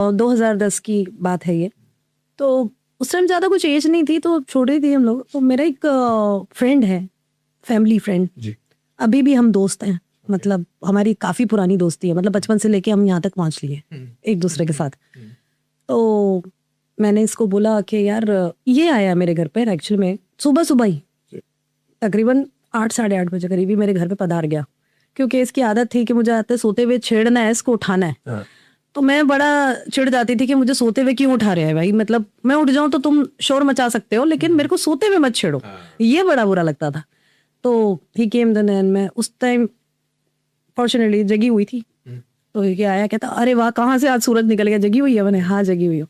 और 2010 की बात है ये। तो उस टाइम ज़्यादा कुछ एज नहीं थी, तो छोटे थी हम लोग। तो मेरा एक फ्रेंड है, फैमिली फ्रेंड, जी। अभी भी हम दोस्त हैं। मतलब हमारी काफ़ी पुरानी दोस्ती है, मतलब बचपन से लेके हम यहाँ तक पहुँच लिए एक दूसरे के साथ। तो मैंने इसको बोला कि यार ये आया मेरे घर पर एक्चुअली में सुबह सुबह ही, तकरीबन 8 साढ़े 8 बजे करीब ही मेरे घर पे पधार गया, क्योंकि इसकी आदत थी कि मुझे आते सोते हुए छेड़ना है, इसको उठाना है। हाँ। तो मैं बड़ा चिढ़ जाती थी कि मुझे सोते हुए क्यों उठा रहे हैं भाई, मतलब मैं उठ जाऊं तो तुम शोर मचा सकते हो, लेकिन मेरे को सोते हुए मत छेड़ो। ये बड़ा बुरा लगता था। तो ही केम देन एंड मैं उस टाइम फॉर्चुनेटली जगी हुई थी। तो ये आया, कहता अरे वाह कहाँ से आज सूरज निकल गया, जगी हुई है? मैंने हाँ जगी हुई हूँ।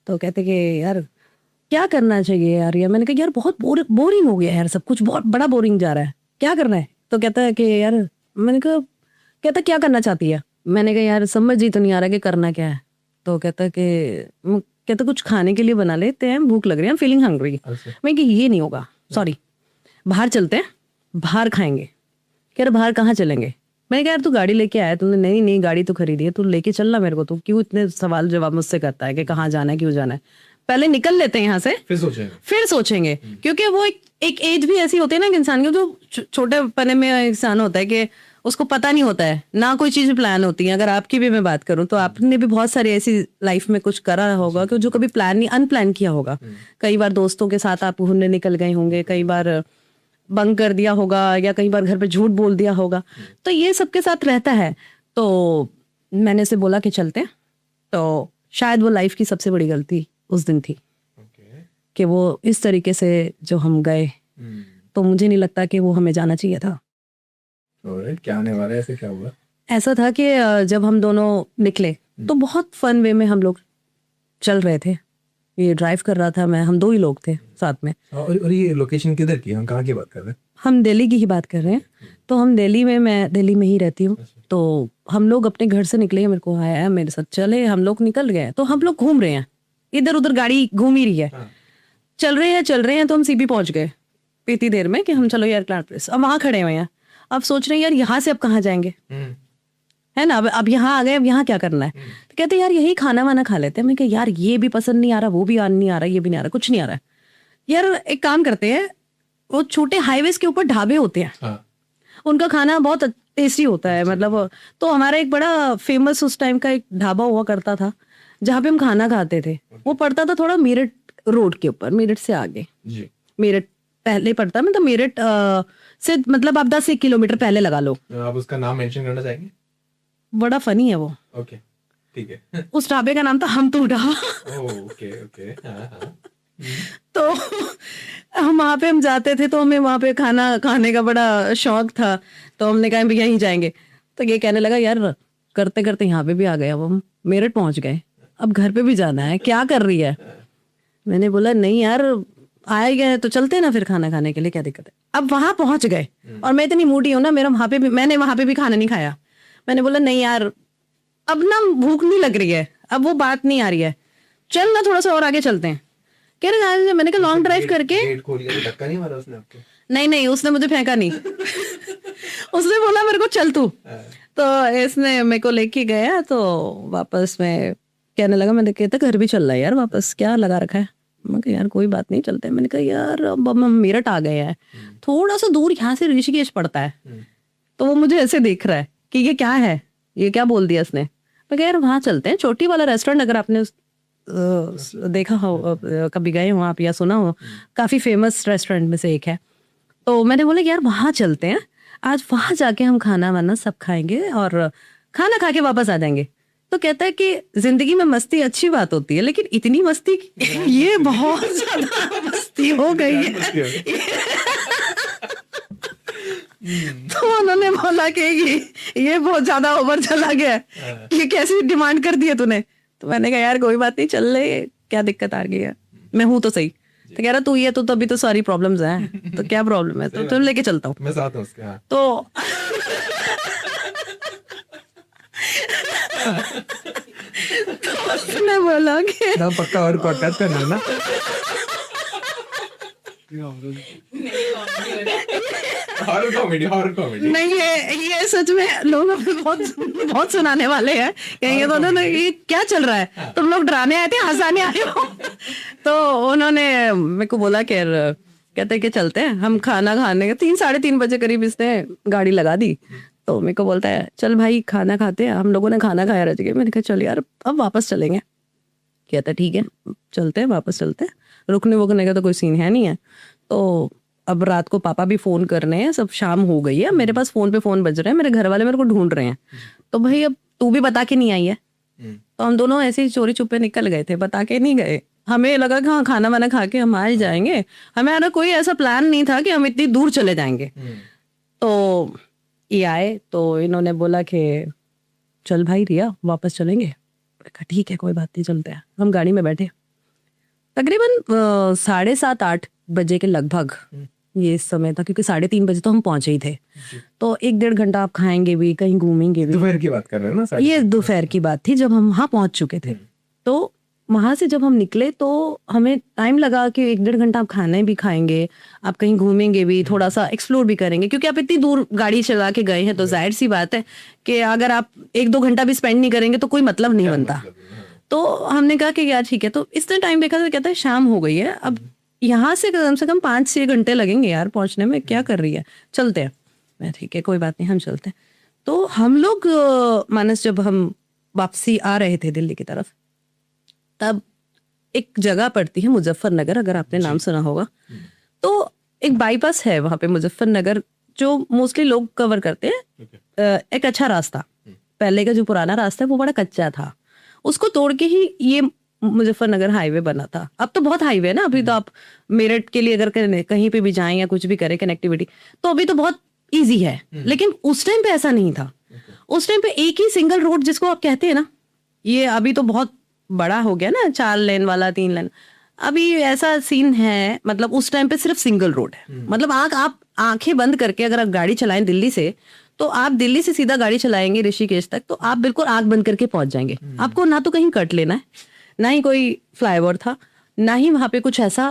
तो कहते कि यार क्या करना चाहिए यार ये। मैंने कहा यार बहुत बोरिंग हो गया यार, सब कुछ बहुत बड़ा बोरिंग जा रहा है, क्या करना है? तो कहता है कि यार, मैंने कहा, कहता क्या करना चाहती है? मैंने कहा यार समझ ही तो नहीं आ रहा कि करना क्या है। तो कहता कहता कुछ खाने के लिए बना लेते हैं, भूख लग रही है, फीलिंग हंग्री। मैं कि ये नहीं होगा, सॉरी, बाहर चलते हैं, बाहर खाएंगे। कह रहे बाहर कहाँ चलेंगे? मैंने कहा यार तू गाड़ी लेके आया, तुमने नहीं नहीं गाड़ी तो खरीदी है, तू लेके चलना मेरे को, तू क्यों इतने सवाल जवाब मुझसे करता है कि कहाँ जाना है, क्यों जाना है? पहले निकल लेते हैं यहाँ से, फिर सोचेंगे। क्योंकि वो एक एज भी ऐसी होती है ना कि इंसान की, जो छोटे पने में इंसान होता है कि उसको पता नहीं होता है ना, कोई चीज प्लान होती है। अगर आपकी भी मैं बात करूं तो आपने भी बहुत सारी ऐसी लाइफ में कुछ करा होगा कि जो कभी प्लान नहीं, अनप्लान किया होगा। कई बार दोस्तों के साथ आप घूमने निकल गए होंगे, कई बार बंक कर दिया होगा, या कई बार घर पे झूठ बोल दिया होगा। तो ये सबके साथ रहता है। तो मैंने से बोला कि चलते हैं। तो शायद वो लाइफ की सबसे बड़ी गलती उस दिन थी कि वो इस तरीके से जो हम गए। तो मुझे नहीं लगता कि वो हमें जाना चाहिए था। क्या आने वाला है, ऐसे क्या हुआ? ऐसा था कि जब हम दोनों निकले तो बहुत फन वे में हम लोग चल रहे थे। ये ड्राइव कर रहा था मैं, हम दो ही लोग थे साथ में। और ये लोकेशन किधर की, हम कहाँ की बात कर रहे हैं? हम दिल्ली की ही बात कर रहे हैं। तो हम दिल्ली में, मैं दिल्ली में ही रहती हूँ। तो हम लोग अपने घर से निकले, मेरे को आया मेरे साथ, चले हम लोग निकल गए। तो हम लोग घूम रहे हैं, इधर उधर गाड़ी घूम ही रही है। चल रहे हैं तो हम सीपी पहुंच गए इतनी देर में कि हम चलो यार क्लाउड प्रेस, अब वहां खड़े हुए हैं। अब सोच रहे हैं यार यहाँ से अब कहाँ जाएंगे, है ना? अब यहाँ आ गए, अब यहाँ क्या करना है? तो कहते यार यही खाना वाना खा लेते हैं। मैं कहा यार ये भी पसंद नहीं आ रहा, वो भी नहीं आ रहा, ये भी नहीं आ रहा, कुछ नहीं आ रहा है। यार एक काम करते हैं, वो छोटे हाईवेज के ऊपर ढाबे होते हैं, उनका खाना बहुत टेस्टी होता है। मतलब तो हमारा एक बड़ा फेमस उस टाइम का एक ढाबा हुआ करता था जहाँ पे हम खाना खाते थे। वो पड़ता था थोड़ा मेरठ रोड के ऊपर, मेरठ से आगे। मेरठ पहले पड़ता है, मतलब मेरठ से मतलब आप 10 किलोमीटर पहले लगा लो। आप उसका नाम मेंशन करना चाहेंगे? बड़ा फनी है वो। ओके ठीक है। उस ढाबे का नाम था हम तो ढाबा। Okay okay. हाँ। तो हम वहाँ पे हम जाते थे, तो हमें वहाँ पे खाना खाने का बड़ा शौक था। तो हमने कहा भैया यहीं जाएंगे। तो ये कहने लगा यार करते करते यहाँ पे भी आ गए, अब हम मेरठ पहुंच गए, अब घर पे भी जाना है, क्या कर रही है? मैंने बोला नहीं यार आए गए तो चलते ना फिर खाना खाने के लिए, क्या दिक्कत है? अब वहां पहुंच गए और मैं इतनी मूडी हूं ना, मेरा वहां पे भी, मैंने वहां पे भी खाना नहीं खाया। मैंने बोला नहीं यार अब ना भूख नहीं लग रही है, अब वो बात नहीं आ रही है, चल ना थोड़ा सा और आगे चलते हैं। कह रहे मैंने कहा लॉन्ग ड्राइव करके। गेट खोल के धक्का नहीं मारा उसने आपको? नहीं उसने मुझे फेंका नहीं। उसने बोला मेरे को चल तू। तो इसने मेरे को लेके गया, तो वापस में कहने लगा, मैंने कहता घर भी चल रहा है यार, वापस क्या लगा रखा है? मैं कहा यार कोई बात नहीं चलते। मैंने कहा यार अब हम मेरठ आ गए हैं, थोड़ा सा दूर यहाँ से ऋषिकेश पड़ता है। तो वो मुझे ऐसे देख रहा है कि ये क्या है, ये क्या बोल दिया इसने। मैं कहा यार वहां चलते हैं, चोटी वाला रेस्टोरेंट, अगर आपने देखा हो, कभी गए हो आप या सुना हो, काफी फेमस रेस्टोरेंट में से एक है। तो मैंने बोला यार वहां चलते हैं, आज वहां जाके हम खाना वाना सब खाएंगे और खाना खा के वापस आ जाएंगे। तो कहता है कि जिंदगी में मस्ती अच्छी बात होती है, लेकिन इतनी मस्ती ये बहुत ज्यादा मस्ती हो गई है। तो उन्होंने बोला कि ये बहुत ज्यादा ओवर चला गया है, ये कैसी डिमांड कर दी है तूने? तो मैंने कहा यार कोई बात नहीं चल ले, क्या दिक्कत आ गई है, मैं हूं तो सही। तो कह रहा तू ये तो तभी तो सारी प्रॉब्लम्स हैं, तो क्या प्रॉब्लम है? तो तुम लेके चलता हूँ, मैं साथ हूँ उसके। हाँ। तो तो उसने बोला कि ना पक्का और पॉडकास्ट करना ना। हॉरर कॉमेडी नहीं, ये सच में लोग हमें बहुत बहुत सुनाने वाले हैं, कहेंगे तो ना ये क्या चल रहा है, तुम लोग डराने आए थे हंसाने आए हो। तो उन्होंने मेरे को बोला कि कहते कि चलते हैं हम खाना खाने के 3-3:30 बजे करीब इसने गाड़ी लगा दी। तो मेरे को बोलता है चल भाई खाना खाते हैं, हम लोगों ने खाना खाया रह गए। मैंने कहा चल यार अब वापस चलेंगे। कहता ठीक है चलते हैं, वापस चलते हैं, रुकने वुकने का तो कोई सीन है नहीं है। तो अब रात को पापा भी फोन कर रहे हैं, सब शाम हो गई है, मेरे पास फोन पे फोन बज रहे हैं, मेरे घर वाले मेरे को ढूंढ रहे हैं। तो भाई अब तू भी बता के नहीं आई है। तो हम दोनों ऐसे ही चोरी छुपे निकल गए थे, बता के नहीं गए। हमें लगा कि हाँ खाना वाना खा के हम आ ही जाएंगे, हमारा कोई ऐसा प्लान नहीं था कि हम इतनी दूर चले जाएंगे। तो ये आए तो इन्होंने बोला कि चल भाई रिया वापस चलेंगे। कहा ठीक है कोई बात नहीं चलते हैं। हम गाड़ी में बैठे, तकरीबन 7:30-8 बजे के लगभग ये समय था, क्योंकि 3:30 बजे तो हम पहुंचे ही थे। तो 1-1.5 घंटा आप खाएंगे भी, कहीं घूमेंगे भी। दोपहर की बात कर रहे हैं ना? ये दोपहर की बात थी जब हम वहाँ पहुंच चुके थे। तो वहां से जब हम निकले तो हमें टाइम लगा कि 1-1.5 घंटा आप खाने भी खाएंगे, आप कहीं घूमेंगे भी, थोड़ा सा एक्सप्लोर भी करेंगे, क्योंकि आप इतनी दूर गाड़ी चला के गए हैं तो जाहिर सी बात है कि अगर आप 1-2 घंटा भी स्पेंड नहीं करेंगे तो कोई मतलब नहीं बनता। तो हमने कहा कि यार ठीक है। तो इतने टाइम देखा तो कहता है शाम हो गई है, अब यहाँ से कम 5-6 घंटे लगेंगे यार पहुंचने में, क्या कर रही है, चलते हैं। मैं ठीक है कोई बात नहीं हम चलते हैं। तो हम लोग मानस जब हम वापसी आ रहे थे दिल्ली की तरफ, तब एक जगह पड़ती है मुजफ्फरनगर, अगर आपने नाम सुना होगा। तो एक बाईपास है वहां पे मुजफ्फरनगर, जो मोस्टली लोग कवर करते हैं। एक अच्छा रास्ता, पहले का जो पुराना रास्ता है वो बड़ा कच्चा था, उसको तोड़ के ही ये मुजफ्फरनगर हाईवे बना था। अब तो बहुत हाईवे है ना, अभी तो आप मेरठ के लिए अगर कहीं पे भी जाएं या कुछ भी करें कनेक्टिविटी, तो अभी तो बहुत इजी है। लेकिन उस टाइम पे ऐसा नहीं था। उस टाइम पे एक ही सिंगल रोड जिसको आप कहते हैं ना, ये अभी तो बहुत बड़ा हो गया ना, 4 लेन वाला 3 लेन, अभी ऐसा सीन है। मतलब उस टाइम पे सिर्फ सिंगल रोड है। मतलब आप आंखें बंद करके अगर आप गाड़ी चलाएं दिल्ली से, तो आप दिल्ली से सीधा गाड़ी चलाएंगे ऋषिकेश तक, तो आप बिल्कुल आंख बंद करके पहुंच जाएंगे। आपको ना तो कहीं कट लेना है, ना ही कोई फ्लाईओवर था, ना ही वहां पे कुछ ऐसा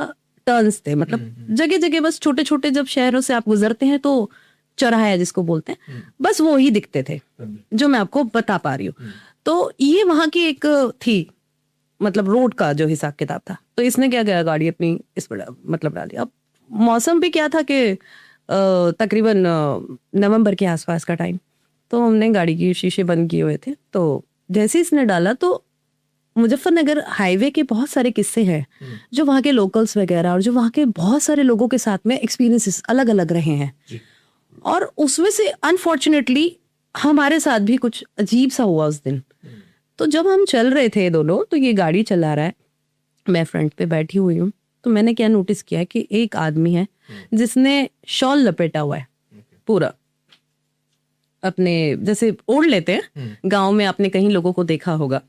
टर्न्स थे। मतलब जगह जगह बस छोटे छोटे, जब शहरों से आप गुजरते हैं तो चौराहा जिसको बोलते हैं, बस वो ही दिखते थे जो मैं आपको बता पा रही हूँ। तो ये वहां की एक थी, मतलब रोड का जो हिसाब किताब था। तो इसने क्या किया, गाड़ी अपनी इस पर मतलब डाली। अब मौसम भी क्या था कि तकरीबन नवंबर के आसपास का टाइम, तो हमने गाड़ी की शीशे बंद किए हुए थे। तो जैसे ही इसने डाला तो मुजफ्फरनगर हाईवे के बहुत सारे किस्से हैं जो वहाँ के लोकल्स वगैरह और जो वहाँ के बहुत सारे लोगों के साथ में एक्सपीरियंसेस अलग अलग रहे हैं। और उसमें से अनफॉर्चुनेटली हमारे साथ भी कुछ अजीब सा हुआ उस दिन। तो जब हम चल रहे थे दोनों, तो ये गाड़ी चला रहा है, मैं फ्रंट पे बैठी हुई हूँ। तो मैंने क्या नोटिस किया कि एक आदमी है जिसने शॉल लपेटा हुआ है पूरा, अपने जैसे ओढ़ लेते हैं गांव में, आपने कहीं लोगों को देखा होगा।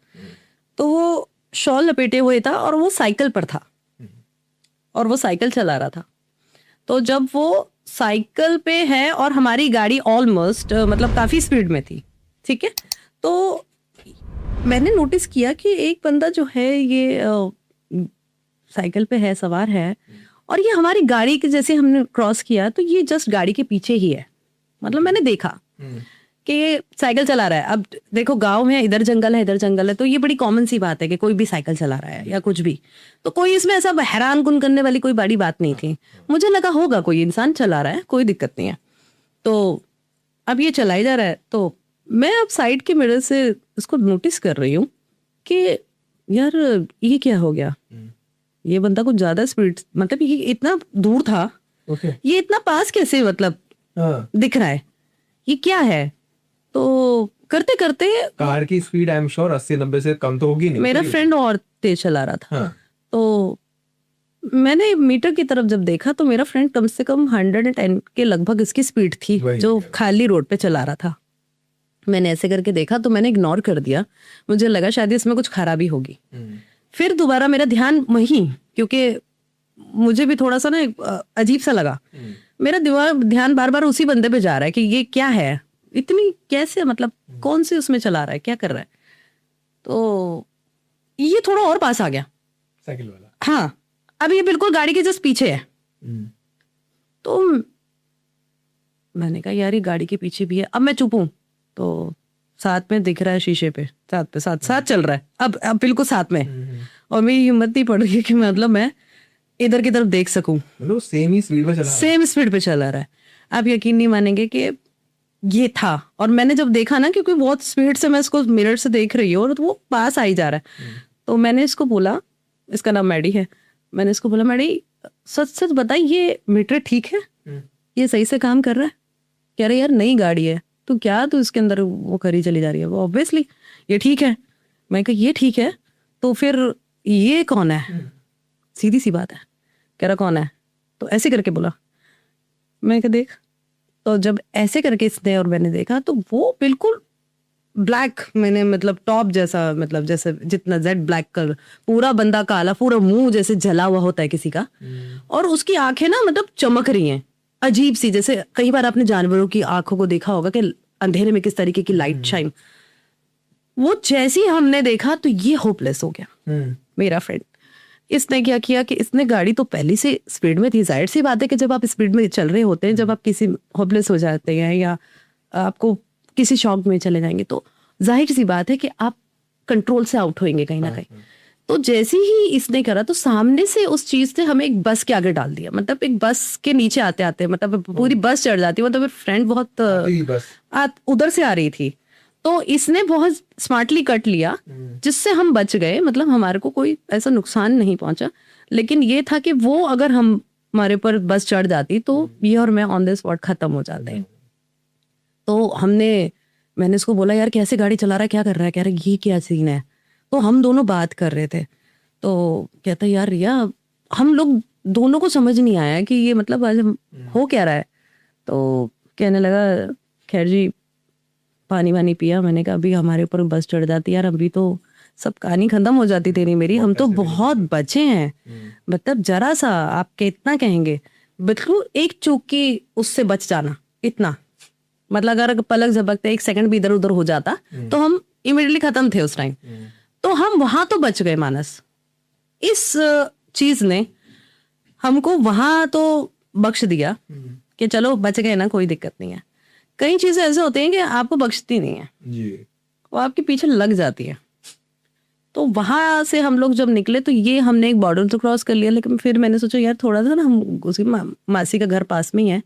तो वो शॉल लपेटे हुए था और वो साइकिल पर था और वो साइकिल चला रहा था। तो जब वो साइकिल पे है और हमारी गाड़ी ऑलमोस्ट मतलब काफी स्पीड में थी, ठीक है, तो मैंने नोटिस किया कि एक बंदा जो है ये साइकिल पे है, सवार है, और ये हमारी गाड़ी के जैसे हमने क्रॉस किया तो ये जस्ट गाड़ी के पीछे ही है। मतलब मैंने देखा कि ये साइकिल चला रहा है। अब देखो गांव में इधर जंगल है इधर जंगल है, तो ये बड़ी कॉमन सी बात है कि कोई भी साइकिल चला रहा है या कुछ भी, तो कोई इसमें ऐसा हैरान कुन करने वाली कोई बड़ी बात नहीं थी। मुझे लगा होगा कोई इंसान चला रहा है, कोई दिक्कत नहीं है। तो अब ये चलाई जा रहा है, तो मैं अब साइड के मिरर से इसको नोटिस कर रही हूँ कि यार ये क्या हो गया, ये बंदा कुछ ज्यादा स्पीड, मतलब ये इतना दूर था, ये इतना पास कैसे मतलब दिख रहा है, ये क्या है। तो करते करते कार की स्पीड आई एम श्योर 80-90 से कम तो होगी नहीं। मेरा फ्रेंड और तेज चला रहा था। तो मैंने मीटर की तरफ जब देखा तो मेरा फ्रेंड कम से कम 110 के लगभग इसकी स्पीड थी जो खाली रोड पे चला रहा था। मैंने ऐसे करके देखा तो मैंने इग्नोर कर दिया, मुझे लगा शायद इसमें कुछ खराबी होगी। फिर दोबारा मेरा ध्यान वहीं, क्योंकि मुझे भी थोड़ा सा ना अजीब सा लगा, मेरा ध्यान बार बार उसी बंदे पे जा रहा है कि ये क्या है, इतनी कैसे, मतलब कौन से उसमें चला रहा है, क्या कर रहा है। तो ये थोड़ा और पास आ गया साइकिल वाला, हाँ, अब ये बिल्कुल गाड़ी के जस्ट पीछे है। तो मैंने कहा यार ये गाड़ी के पीछे भी है। अब मैं चुप हूँ तो साथ में दिख रहा है शीशे पे, साथ चल रहा है, अब बिल्कुल साथ में, और मेरी हिम्मत नहीं पड़ रही है कि मतलब मैं इधर की तरफ देख सकूं। मतलब सेम ही स्पीड पे चला, सेम स्पीड पे चला रहा है। आप यकीन नहीं मानेंगे कि ये था, और मैंने जब देखा ना, क्योंकि बहुत स्पीड से मैं इसको मिरर से देख रही हूँ और वो पास आई जा रहा है, तो मैंने इसको बोला, इसका नाम मैडी है, मैंने इसको बोला मैडी सच सच बता ये मीटर ठीक है, ये सही से काम कर रहा है? कह रहे यार नई गाड़ी है, तू क्या तू इसके अंदर वो करी चली जा रही है, वो ऑब्वियसली ये ठीक है। मैं कहा ये ठीक है तो फिर ये कौन है? सीधी सी बात है। कह रहा कौन है? तो ऐसे करके बोला। मैं कहा देख। तो जब ऐसे करके इसने और मैंने देखा तो वो बिल्कुल ब्लैक, मैंने मतलब टॉप जैसा, मतलब जैसे जितना जेड ब्लैक कलर, पूरा बंदा काला, पूरा मुंह जैसे जला हुआ होता है किसी का, और उसकी आंखें ना मतलब चमक रही हैं अजीब सी, जैसे कई बार आपने जानवरों की आंखों को देखा होगा कि अंधेरे में किस तरीके की लाइट शाइन। वो जैसे ही हमने देखा तो ये होपलेस हो गया मेरा फ्रेंड। इसने क्या किया कि इसने गाड़ी तो पहले से स्पीड में थी, जाहिर सी बात है कि जब आप स्पीड में चल रहे होते हैं, जब आप किसी होपलेस हो जाते हैं या आपको किसी शॉक में चले जाएंगे, तो जाहिर सी बात है कि आप कंट्रोल से आउट होंगे कहीं ना कहीं। तो जैसे ही इसने करा तो सामने से उस चीज से हमें एक बस के आगे डाल दिया, मतलब एक बस के नीचे आते आते मतलब पूरी बस चढ़ जाती है, मतलब फ्रेंड बहुत उधर से आ रही थी, तो इसने बहुत स्मार्टली कट लिया जिससे हम बच गए, मतलब हमारे को कोई ऐसा नुकसान नहीं पहुंचा। लेकिन ये था कि वो अगर हमारे ऊपर बस चढ़ जाती तो ये और मैं ऑन द स्पॉट खत्म हो जाते हैं। तो मैंने इसको बोला यार कैसे गाड़ी चला रहा है, क्या कर रहा है? कह रहा ये क्या सीन है? तो हम दोनों बात कर रहे थे, तो कहता यार रिया हम लोग दोनों को समझ नहीं आया कि ये मतलब आज हो क्या रहा है। तो कहने लगा खैर जी पानी वानी पिया। मैंने कहा अभी हमारे ऊपर बस चढ़ जाती यार, अभी तो सब कहानी खत्म हो जाती तेरी मेरी, हम तो बहुत बचे हैं, मतलब जरा सा आपके इतना कहेंगे, बिल्कुल एक चूक की उससे बच जाना, इतना मतलब अगर पलक झपकते 1 सेकंड भी इधर उधर हो जाता तो हम इमीडिएटली खत्म थे उस टाइम। तो हम वहां तो बच गए मानस। इस चीज ने हमको वहां तो बख्श दिया कि चलो बच गए ना, कोई दिक्कत नहीं है। कई चीजें ऐसे होती हैं कि आपको बख्शती नहीं है जी, वो आपके पीछे लग जाती है। तो वहां से हम लोग जब निकले तो ये हमने एक बॉर्डर तो क्रॉस कर लिया, लेकिन फिर मैंने सोचा यार थोड़ा सा ना, हम उसकी मासी का घर पास में ही है,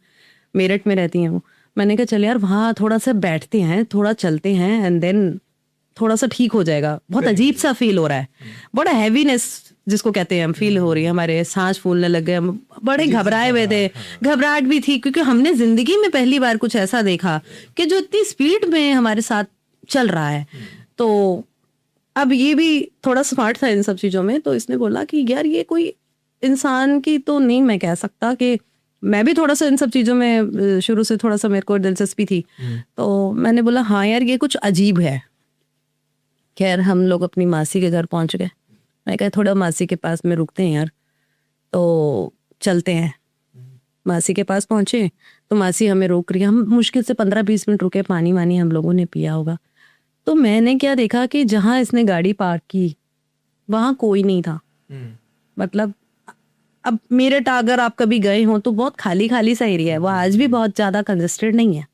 मेरठ में रहती हैं वो। मैंने कहा चल यार वहाँ थोड़ा सा बैठते हैं, थोड़ा चलते हैं, एंड देन थोड़ा सा ठीक हो जाएगा। बहुत अजीब सा फील हो रहा है, बड़ा हैवीनेस जिसको कहते हैं हम फील हो रही है, हमारे सांस फूलने लग गए, हम बड़े घबराए हुए थे, घबराहट भी थी क्योंकि हमने जिंदगी में पहली बार कुछ ऐसा देखा कि जो इतनी स्पीड में हमारे साथ चल रहा है। तो अब ये भी थोड़ा स्मार्ट था इन सब चीजों में, तो इसने बोला कि यार ये कोई इंसान की तो नहीं, मैं कह सकता कि मैं भी थोड़ा सा इन सब चीजों में शुरू से थोड़ा सा मेरे को दिलचस्पी थी। तो मैंने बोला हाँ यार ये कुछ अजीब है। खैर हम लोग अपनी मासी के घर पहुंच गए। मैं कहा थोड़ा मासी के पास में रुकते हैं यार, तो चलते हैं। मासी के पास पहुंचे तो मासी हमें रोक रही है। हम मुश्किल से 15-20 मिनट रुके, पानी वानी हम लोगों ने पिया होगा। तो मैंने क्या देखा कि जहां इसने गाड़ी पार्क की वहां कोई नहीं था। मतलब अब मेरठ अगर आप कभी गए हो तो बहुत खाली खाली सा एरिया है, वो आज भी बहुत ज्यादा कंजेस्टेड नहीं है।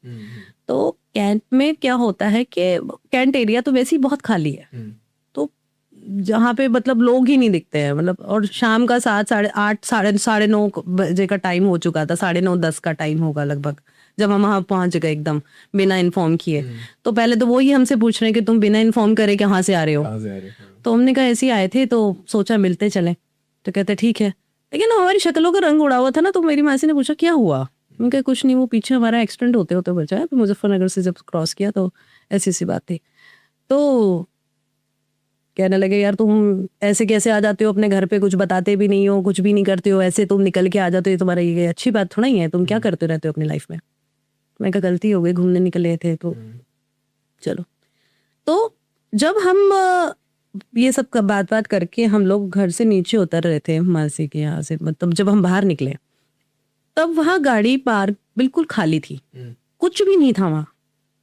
तो कैंट में क्या होता है कि कैंट एरिया तो वैसे ही बहुत खाली है, तो जहाँ पे मतलब लोग ही नहीं दिखते हैं, मतलब और शाम का 7, 8, 9:30 बजे का टाइम हो चुका था, 9:30-10 का टाइम होगा लगभग जब हम वहाँ पहुंच गए एकदम बिना इन्फॉर्म किए। तो पहले तो वो ही हमसे पूछ रहे हैं कि तुम बिना इन्फॉर्म करे कहाँ से आ रहे हो। तो हमने कहा ऐसे ही आए थे, तो सोचा मिलते चले। तो कहते ठीक है, लेकिन हमारी शक्लों का रंग उड़ा हुआ था ना। तो मेरी मासी ने पूछा क्या हुआ? मैंने कहा कुछ नहीं, वो पीछे हमारा एक्सीडेंट होते होते बचा है, मुजफ्फरनगर से जब क्रॉस किया तो ऐसी सी बात थी। तो कहने लगे यार तुम ऐसे कैसे आ जाते हो अपने घर पे, कुछ बताते भी नहीं हो, कुछ भी नहीं करते हो, ऐसे तुम निकल के आ जाते हो, तुम्हारा ये अच्छी बात थोड़ा ही है, तुम क्या करते रहते हो अपनी लाइफ में। मैं कहा गलती हो गई, घूमने निकले थे तो चलो। तो जब हम ये सब का बात करके हम लोग घर से नीचे उतर रहे थे मासी के यहाँ से, मतलब जब हम बाहर निकले तब वहाँ गाड़ी पार्क बिल्कुल खाली थी, कुछ भी नहीं था वहाँ,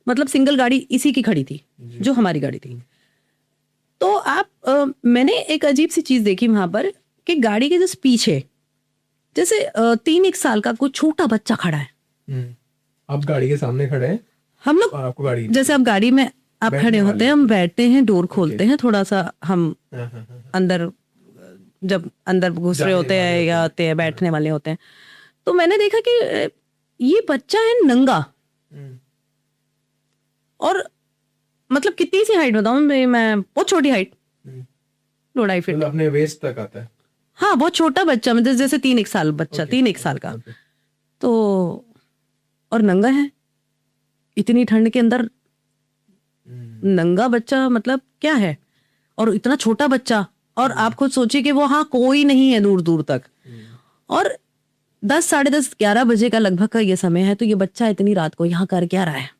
मतलब सिंगल गाड़ी इसी की खड़ी थी जो हमारी गाड़ी थी। तो आप मैंने एक अजीब सी चीज देखी वहां पर कि गाड़ी के जस्ट पीछे जैसे 3-1 साल का कोई छोटा बच्चा खड़ा है, आप गाड़ी के सामने खड़े हैं हम लोग और आपको गाड़ी जैसे आप गाड़ी में आप खड़े होते हैं, हम बैठते हैं, डोर खोलते हैं, थोड़ा सा हम अंदर, जब अंदर घुस रहे होते हैं या आते हैं, बैठने वाले होते हैं, तो मैंने देखा कि ये बच्चा है नंगा, और मतलब कितनी सी हाइट बताऊं मैं बहुत छोटी हाइट, 2.5 फीट, मतलब अपने वेस्ट तक आता है। हाँ बहुत छोटा बच्चा, मतलब जैसे 3-1 साल बच्चा, 3-1 साल का, तो और नंगा है इतनी ठंड के अंदर, नंगा बच्चा मतलब क्या है, और इतना छोटा बच्चा, और आप खुद सोचिए कि वो हाँ कोई नहीं है दूर दूर तक, और 10, 10:30, 11 बजे का लगभग का ये समय है, तो ये बच्चा इतनी रात को यहाँ कर क्या रहा है,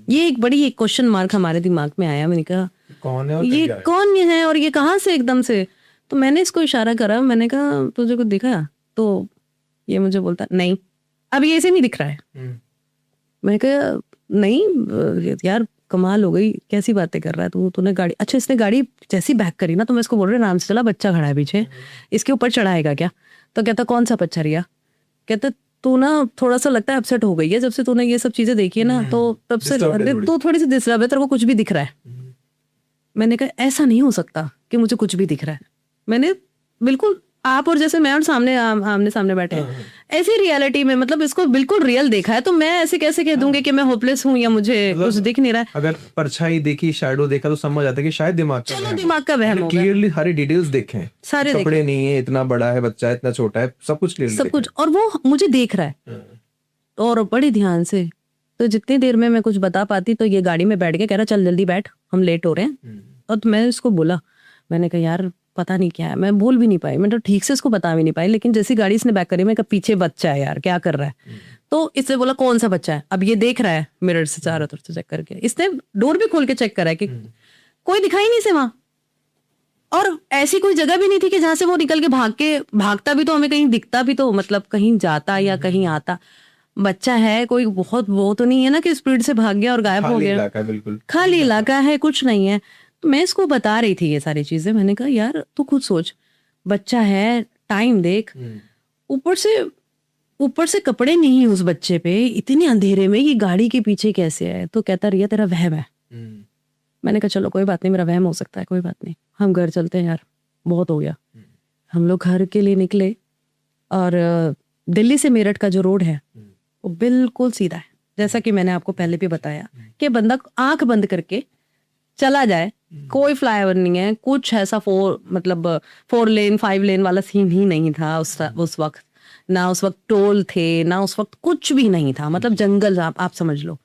ये एक बड़ी एक क्वेश्चन मार्क हमारे दिमाग में आया। मैंने कहा कौन है और ये कौन है और ये कहाँ से एकदम से, तो मैंने इसको इशारा करा, मैंने कहा तुझे कुछ दिखा, तो ये मुझे बोलता नहीं अब ये ऐसे नहीं दिख रहा है। मैंने कहा नहीं यार कमाल हो गई, कैसी बातें कर रहा है तू, तूने गाड़ी, अच्छा इसने गाड़ी जैसी बैक करी ना, तो मैं इसको बोल रही आराम से चला, बच्चा खड़ा है पीछे, इसके ऊपर चढ़ाएगा क्या, तो कहता कौन सा बच्चा रिया, कहता तू ना थोड़ा सा लगता है अपसेट हो गई है जब से तूने ये सब चीजें देखी है ना, तो तब से तू थोड़ी सी डिस्टर्ब है, तेरे को कुछ भी दिख रहा है। मैंने कहा ऐसा नहीं हो सकता कि मुझे कुछ भी दिख रहा है, मैंने बिल्कुल आप और जैसे मैं और सामने आमने सामने बैठे हैं ऐसी रियलिटी में, मतलब इसको बिल्कुल रियल देखा है, तो मैं ऐसे कैसे कह दूंगी कि मैं होपलेस हूँ या मुझे कुछ दिख नहीं रहा है। अगर परछाई देखी, शैडो देखा, तो समझ आता है कि शायद दिमाग का चलो दिमाग का वहम हो गया, क्लियरली सारे डिटेल्स देखे हैं, सारे कपड़े नहीं है, इतना बड़ा है बच्चा, इतना छोटा है, सब कुछ क्लियरली सब कुछ, और वो मुझे देख रहा है और बड़े ध्यान से। तो जितनी देर में मैं कुछ बता पाती, तो ये गाड़ी में बैठ के कह रहा चल जल्दी बैठ हम लेट हो रहे हैं। और तो मैं इसको बोला, मैंने कहा यार पता नहीं क्या है, मैं बोल भी नहीं पाई, मैं तो ठीक से इसको बता भी नहीं पाई, लेकिन जैसी गाड़ी इसने बैक करी, मैं कहा पीछे बच्चा है यार क्या कर रहा है, तो इसने बोला कौन सा बच्चा है, अब ये देख रहा है मिरर से चारों तरफ से चेक करके, इसने डोर भी खोल के चेक करा है कि कोई दिखाई नहीं से वहां, और ऐसी कोई जगह भी नहीं थी कि जहां से वो निकल के भागता भी तो हमें कहीं दिखता भी तो, मतलब कहीं जाता या कहीं आता, बच्चा है कोई बहुत वो तो नहीं है ना कि स्पीड से भाग गया और गायब हो गया, बिल्कुल खाली इलाका है, कुछ नहीं है। तो मैं इसको बता रही थी ये सारी चीजें, मैंने कहा यार तू खुद सोच, बच्चा है, टाइम देख, ऊपर से कपड़े नहीं उस बच्चे पे, इतने अंधेरे में ये गाड़ी के पीछे कैसे है, तो कहता रिया तेरा वहम है। मैंने कहा चलो कोई बात नहीं, मेरा वहम हो सकता है, कोई बात नहीं, हम घर चलते हैं यार, बहुत हो गया। हम लोग घर के लिए निकले, और दिल्ली से मेरठ का जो रोड है वो बिल्कुल सीधा है, जैसा कि मैंने आपको पहले भी बताया कि बंदा आंख बंद करके चला जाए, कोई फ्लाईओवर नहीं है, कुछ ऐसा 4 लेन 5 लेन वाला सीन ही नहीं था उस वक्त, ना उस वक्त टोल थे, ना उस वक्त कुछ भी नहीं था, मतलब जंगल आप समझ लो।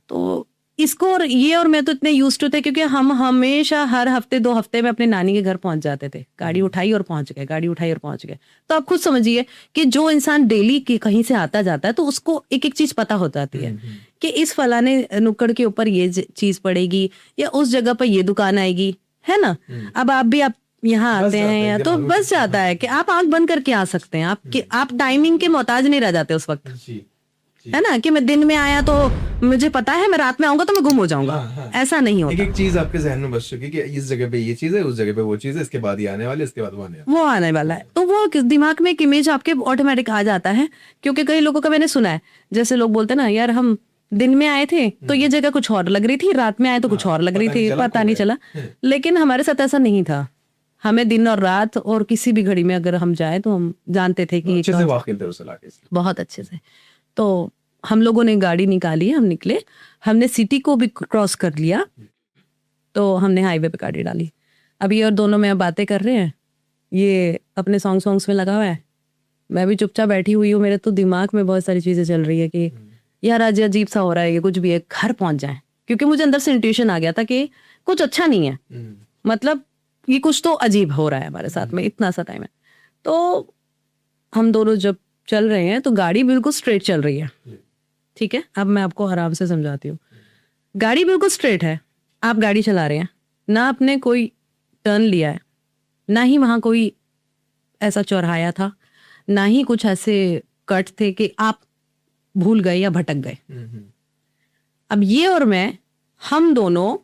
तो इसको और मैं तो इतने यूज्ड टू थे, क्योंकि हम हमेशा हर हफ्ते 2 हफ्ते में अपने नानी के घर पहुंच जाते थे, गाड़ी उठाई और पहुंच गए, गाड़ी उठाई और पहुंच गए। तो आप खुद समझिए कि जो इंसान डेली कहीं से आता जाता है, तो उसको एक एक चीज पता हो जाती है कि इस फलाने नुक्कड़ के ऊपर ये चीज पड़ेगी, या उस जगह पर ये दुकान आएगी, है ना। अब आप यहाँ आते हैं या तो बस जाता है कि आप आंख बंद करके आ सकते हैं, आप टाइमिंग के मोहताज नहीं रह जाते उस वक्त, है ना, कि मैं दिन में आया तो मुझे पता है मैं रात में आऊंगा तो मैं गुम हो जाऊंगा। ऐसा नहीं होता। एक चीज आपके जहन में बस चुकी कि इस जगह पे ये चीज है, उस जगह पे वो चीज है, इसके बाद ये आने वाली, इसके बाद वो आने वाला है, तो वो दिमाग में एक इमेज आपके ऑटोमेटिक आ जाता है। क्योंकि कई लोगों का मैंने सुना है, जैसे लोग बोलते हैं ना यार हम दिन में आए थे तो ये जगह कुछ और लग रही थी, रात में आए तो कुछ और लग रही थी, पता नहीं चला। लेकिन हमारे साथ ऐसा नहीं था, हमें दिन और रात और किसी भी घड़ी में अगर हम जाए तो हम जानते थे कि बहुत अच्छे से। तो हम लोगों ने गाड़ी निकाली, हम निकले, हमने सिटी को भी क्रॉस कर लिया, तो हमने हाईवे पे गाड़ी डाली। अब ये और दोनों में बातें कर रहे हैं, ये अपने सॉन्ग्स में लगा हुआ है, मैं भी चुपचाप बैठी हुई हूँ। मेरे तो दिमाग में बहुत सारी चीजें चल रही है कि यार आज अजीब सा हो रहा है, ये कुछ भी है, घर पहुंच जाए, क्योंकि मुझे अंदर से इंट्यूशन आ गया था कि कुछ अच्छा नहीं है, मतलब ये कुछ तो अजीब हो रहा है हमारे साथ में, इतना सा टाइम है। तो हम दोनों जब चल रहे हैं तो गाड़ी बिल्कुल स्ट्रेट चल रही है, ठीक है। अब मैं आपको आराम से समझाती हूँ। गाड़ी बिल्कुल स्ट्रेट है, आप गाड़ी चला रहे हैं, ना आपने कोई टर्न लिया है, ना ही वहां कोई ऐसा चौराहा था, ना ही कुछ ऐसे कट थे कि आप भूल गए या भटक गए। अब ये और मैं, हम दोनों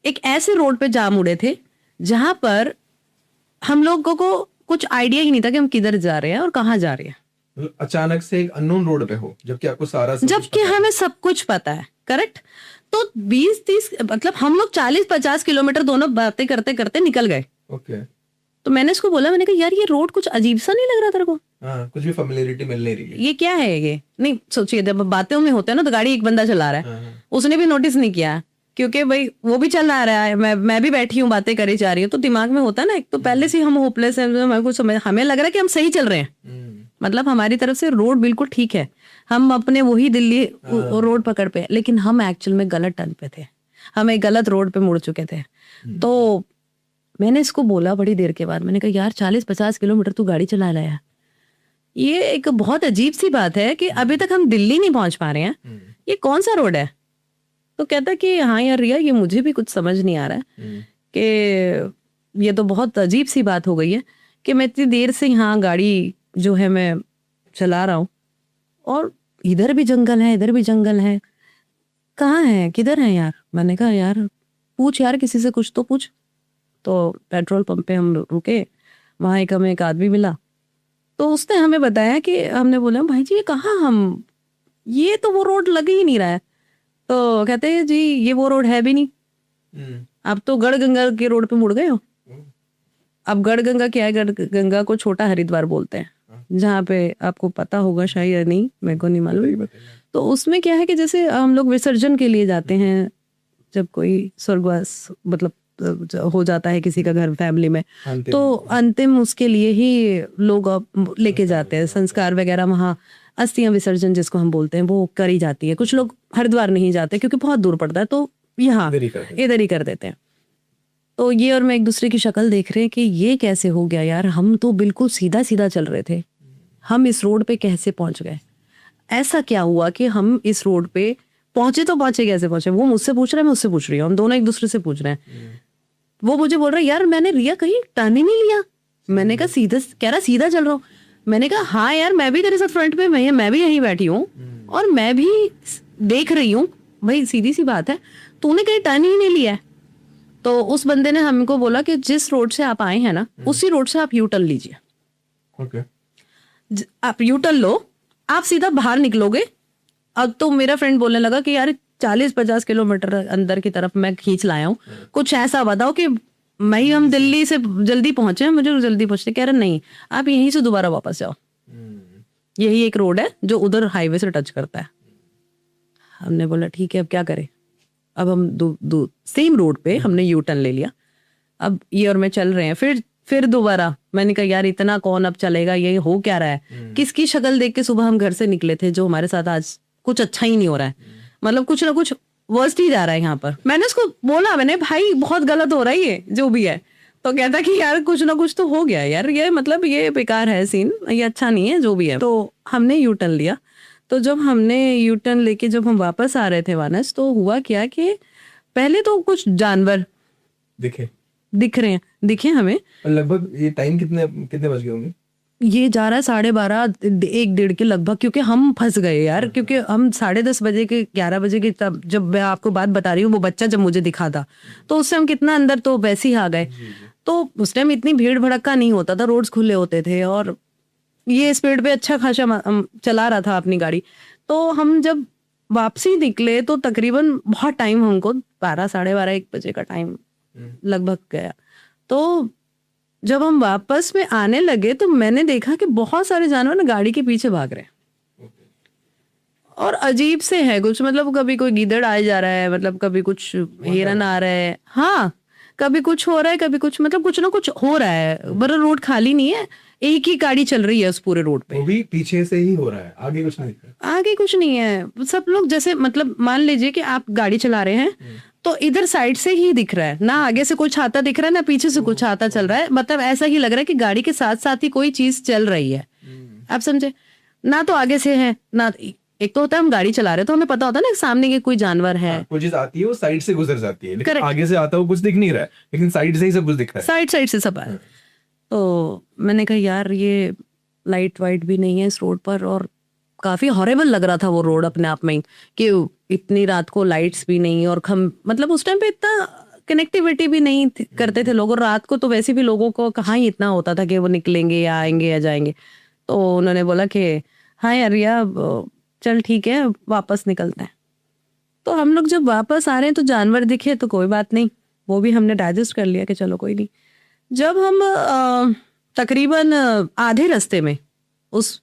एक ऐसे रोड पे जा मुड़े थे जहां पर हम लोगों को कुछ आइडिया ही नहीं था कि हम किधर जा रहे हैं और कहाँ जा रहे हैं। मतलब अचानक से एक अननोन रोड पे हो, जबकि आपको सारा सब कुछ जबकि पता है। हमें सब कुछ पता है, करेक्ट। तो 20-30 मतलब हम लोग 40-50 किलोमीटर दोनों बातें करते करते निकल गए। ओके। तो मैंने इसको बोला, मैंने कहा यार ये रोड कुछ अजीब सा नहीं लग रहा तेरे को? हाँ, कुछ भी फेमिलियरिटी मिल नहीं रही है। ये क्या है ये? नहीं सोचिए, जब बातें में होते हैं ना तो गाड़ी एक बंदा चला रहा है, हाँ, उसने भी नोटिस नहीं किया क्योंकि भाई वो भी चला रहा है, मैं भी बैठी हूँ बातें करी जा रही हूँ, तो दिमाग में होता है ना, एक तो पहले से हम होपलेस हैं, हमें लग रहा है कि हम सही चल रहे हैं, मतलब हमारी तरफ से रोड बिल्कुल ठीक है, हम अपने वही दिल्ली रोड पकड़ पे, लेकिन हम एक्चुअल में गलत टर्न पे थे, हम एक गलत रोड पे मुड़ चुके थे। तो मैंने इसको बोला बड़ी देर के बाद, मैंने कहा यार 40-50 किलोमीटर तू गाड़ी चला रहा है, ये एक बहुत अजीब सी बात है कि अभी तक हम दिल्ली नहीं पहुंच पा रहे हैं, ये कौन सा रोड है? तो कहता कि हाँ यार रिया, ये मुझे भी कुछ समझ नहीं आ रहा है कि ये तो बहुत अजीब सी बात हो गई है कि मैं इतनी देर से यहाँ गाड़ी जो है मैं चला रहा हूँ और इधर भी जंगल है, इधर भी जंगल है, कहाँ है, किधर है यार? मैंने कहा यार पूछ यार, किसी से कुछ तो पूछ। तो पेट्रोल पंप पे हम रुके, वहाँ हमें एक आदमी मिला, तो उसने हमें बताया कि, हमने बोला भाई जी ये कहाँ, हम ये तो वो रोड लग ही नहीं रहा है। तो कहते हैं जी ये वो रोड है भी नहीं, आप तो गढ़गंगा के रोड पे मुड़ गए हो। अब गढ़गंगा क्या है? गढ़गंगा को छोटा हरिद्वार बोलते हैं, जहाँ पे आपको पता होगा शायद, नहीं मेरे को नहीं मालूम। तो उसमें क्या है कि जैसे हम लोग विसर्जन के लिए जाते हैं, जब कोई स्वर्गवास मतलब हो जाता है किसी का घर फैमिली में, तो अंतिम उसके लिए ही लोग लेके जाते हैं संस्कार वगैरह, वहाँ अस्थियां विसर्जन जिसको हम बोलते हैं वो करी जाती है। कुछ लोग हरिद्वार नहीं जाते क्योंकि बहुत दूर पड़ता है, तो यहाँ इधर ही कर देते हैं। तो ये और मैं एक दूसरे की शक्ल देख रहे हैं कि ये कैसे हो गया यार, हम तो बिल्कुल सीधा सीधा चल रहे थे, हम इस रोड पे कैसे पहुंच गए? ऐसा क्या हुआ कि हम इस रोड पे पहुंचे? तो पहुंचे कैसे पहुंचे? वो मुझसे पूछ रहा है, मैं उससे पूछ रही हूँ, हम दोनों एक दूसरे से पूछ रहे हैं। वो मुझे बोल रहा है यार मैंने रिया कहीं टर्न ही नहीं लिया। मैंने कहा सीधा, कह रहा सीधा चल रहा हूँ। मैंने कहा हाँ यार मैं भी तेरे साथ फ्रंट पे, मैं भी यहीं बैठी हूँ और मैं भी देख रही हूँ, भाई सीधी सी बात है, तूने कहीं टर्न ही नहीं लिया है। तो उस बंदे ने हमको बोला कि जिस रोड से आप आए हैं ना, उसी रोड से आप यू टर्न लीजिए। ओके। आप यू टर्न लो, आप सीधा बाहर निकलोगे। अब तो मेरा फ्रेंड बोलने लगा कि यार 40-50 किलोमीटर अंदर की तरफ मैं खींच लाया हूँ, कुछ ऐसा बताओ कि हम दिल्ली से जल्दी पहुंचे, मुझे जल्दी पहुंचते। कह रहे नहीं, आप यहीं से दोबारा वापस जाओ, यही एक रोड है जो उधर हाईवे से टच करता है। हमने बोला ठीक है अब क्या करें। अब हम सेम रोड पे हमने यू टर्न ले लिया। अब ये और मैं चल रहे हैं, फिर दोबारा मैंने कहा यार इतना कौन अब चलेगा, ये हो क्या रहा है? किसकी शक्ल देख के सुबह हम घर से निकले थे, जो हमारे साथ आज कुछ अच्छा ही नहीं हो रहा है, मतलब कुछ ना कुछ वर्स्ट ही जा रहा है यहाँ पर। मैंने उसको बोला, मैंने भाई बहुत गलत हो रहा है ये जो भी है। तो कहता कि यार कुछ ना कुछ तो हो गया यार, ये मतलब ये बेकार है सीन, ये अच्छा नहीं है जो भी है। तो हमने यू टर्न लिया। तो जब हमने यू टर्न लेके जब हम वापस आ रहे थे वानस, तो हुआ क्या कि पहले तो कुछ जानवर दिखे हमें। लगभग ये टाइम कितने बज गए होंगे? ये जा रहा है 12:30 1-1:30 के लगभग, क्योंकि हम फंस गए यार, क्योंकि हम 10:30 बजे के 11 बजे के, तब जब मैं आपको बात बता रही हूँ, वो बच्चा जब मुझे दिखा था तो उससे हम कितना अंदर तो वैसे ही आ गए। तो उस टाइम इतनी भीड़ भड़का नहीं होता था, रोड्स खुले होते थे और ये स्पीड पे अच्छा खासा चला रहा था अपनी गाड़ी। तो हम जब वापसी निकले तो तकरीबन बहुत टाइम, हमको 12, 12:30 1 बजे का टाइम लगभग गया। तो जब हम वापस में आने लगे तो मैंने देखा कि बहुत सारे जानवर ना गाड़ी के पीछे भाग रहे हैं और अजीब से है कुछ, मतलब कभी कोई गीदड़ आए जा रहा है, मतलब कभी कुछ हिरन आ रहा है, हाँ कभी कुछ हो रहा है, कभी कुछ, मतलब कुछ ना कुछ हो रहा है। बड़ा रोड खाली नहीं है, एक ही गाड़ी चल रही है उस पूरे रोड पे, वो भी पीछे से ही हो रहा है, आगे कुछ नहीं है। आगे कुछ नहीं है। सब लोग जैसे, मतलब मान लीजिए कि आप गाड़ी चला रहे हैं तो इधर साइड से ही दिख रहा है, ना आगे से कोई छाता दिख रहा है ना पीछे से कुछ छाता चल रहा है, मतलब ऐसा ही लग रहा है कि गाड़ी के साथ साथ ही कोई चीज चल रही है। आप समझे ना? तो आगे से है ना, एक तो होता है हम गाड़ी चला रहे हैं तो हमें पता होता है ना सामने के कोई जानवर है, कोई चीज आती है वो साइड से गुजर जाती है, लेकिन आगे से आता हुआ कुछ दिख नहीं रहा है, लेकिन साइड से ही सब कुछ दिख रहा है, साइड से सब है। तो मैंने कहा यार ये लाइट वाइट भी नहीं है इस रोड पर, और काफी हॉरेबल लग रहा था वो रोड अपने आप में ही, कि इतनी रात को लाइट्स भी नहीं, और मतलब उस टाइम पे इतना कनेक्टिविटी भी नहीं करते थे लोग, और रात को तो वैसे भी लोगों को कहाँ ही इतना होता था कि वो निकलेंगे या आएंगे या जाएंगे। तो उन्होंने बोला कि हाँ यार रिया चल ठीक है वापस निकलते हैं। तो हम लोग जब वापस आ रहे हैं तो जानवर दिखे तो कोई बात नहीं, वो भी हमने डाइजेस्ट कर लिया कि चलो कोई नहीं। जब हम तकरीबन आधे रास्ते में उस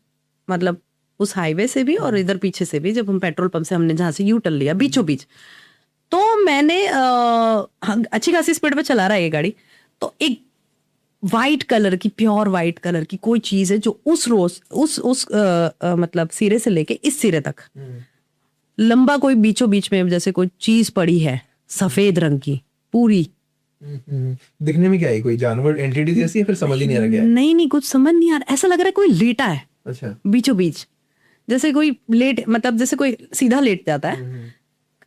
मतलब उस हाईवे से भी और इधर पीछे से भी, जब हम पेट्रोल पंप से हमने जहाँ से यू टर्न लिया बीचों बीच, तो मैंने अच्छी खासी स्पीड पे चला रहा है ये गाड़ी, तो एक वाइट कलर की, प्योर वाइट कलर की कोई चीज है जो उस रोज उस मतलब सिरे से लेके इस सिरे तक लंबा कोई बीचों बीच में जैसे कोई चीज पड़ी है सफेद रंग की पूरी। दिखने में क्या है, कोई जानवर एंटिटी जैसी है, फिर समझ ही नहीं आ रहा क्या है? नहीं कुछ समझ नहीं आ रहा, ऐसा लग रहा है कोई लेटा है। अच्छा। बीचों बीच जैसे कोई लेट, मतलब जैसे कोई सीधा लेट जाता है,